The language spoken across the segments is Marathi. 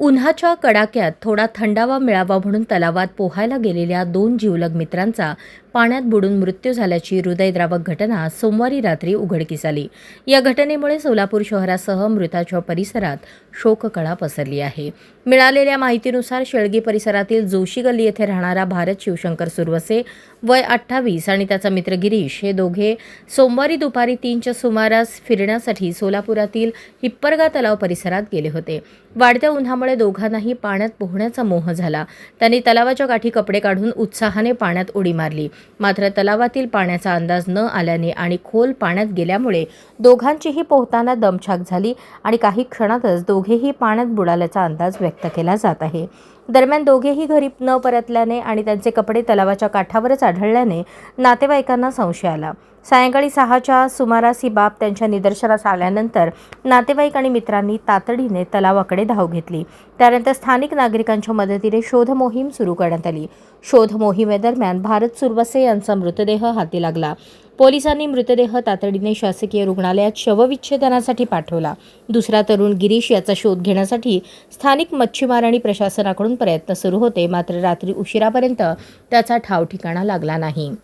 उन्हाच्या कडाक्यात थोडा थंडावा मिळावा म्हणून तलावात पोहायला गेलेल्या 2 जिवलग मित्रांचा पाण्यात बुडून मृत्यू झाल्याची हृदयद्रावक घटना सोमवारी रात्री उघडकीस आली। या घटनेमुळे सोलापूर शहरासह मृताच्या परिसरात शोककळा पसरली आहे। मिळालेल्या माहितीनुसार शेळगी परिसरातील जोशी गल्ली येथे राहणारा भारत शिवशंकर सुरवसे वय 28 आणि त्याचा मित्र गिरीश हे दोघे सोमवारी दुपारी 3च्या सुमारास फिरण्यासाठी सोलापुरातील हिप्परगा तलाव परिसरात गेले होते। वाढत्या उन्हामुळे दोघांनाही पाण्यात पोहण्याचा मोह झाला। त्यांनी तलावाच्या काठी कपडे काढून उत्साहाने पाण्यात उडी मारली। मात्र तलावातील पाण्याचा अंदाज न आल्याने आणि खोल पाण्यात गेल्यामुळे दोघांचीही पोहताना दमछाक झाली आणि काही क्षणातच दोघेही पाण्यात बुडाल्याचा अंदाज व्यक्त केला जात आहे। दरम्यान दोघेही घरी न परतल्याने आणि त्यांचे कपडे तलावाच्या काठावरच आढळल्याने नातेवाईकांना संशय आला। सायंकाळी 6च्या सुमारास ही बाब त्यांच्या निदर्शनास आल्यानंतर नातेवाईक आणि मित्रांनी तातडीने तलावाकडे धाव घेतली। त्यानंतर स्थानिक नागरिकांच्या मदतीने शोध मोहीम सुरू करण्यात आली। शोध मोहिमेदरम्यान भारत सुरवसे यांचा मृतदेह हाती लागला। पोलिसांनी मृतदेह तातडीने शासकीय रुग्णालयात शवविच्छेदनासाठी पाठवला। दुसरा तरुण गिरीश याचा शोध घेण्यासाठी स्थानिक मच्छीमार आणि प्रशासनाकडून प्रयत्न सुरू होते, मात्र रात्री उशिरापर्यंत त्याचा ठावठिकाणा लागला नाही।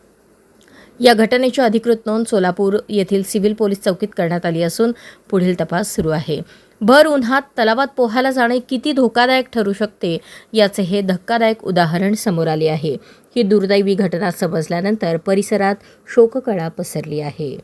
या घटनेची अधिकृत नोंद सोलापूर येथील सिव्हिल पोलीस चौकीत करण्यात आली असून पुढील तपास सुरू आहे। भर उन्हात तलावात पोहायला जाणे किती धोकादायक ठरू शकते याचे हे धक्कादायक उदाहरण समोर आले आहे। ही दुर्दैवी घटना समजल्यानंतर परिसरात शोककळा पसरली आहे।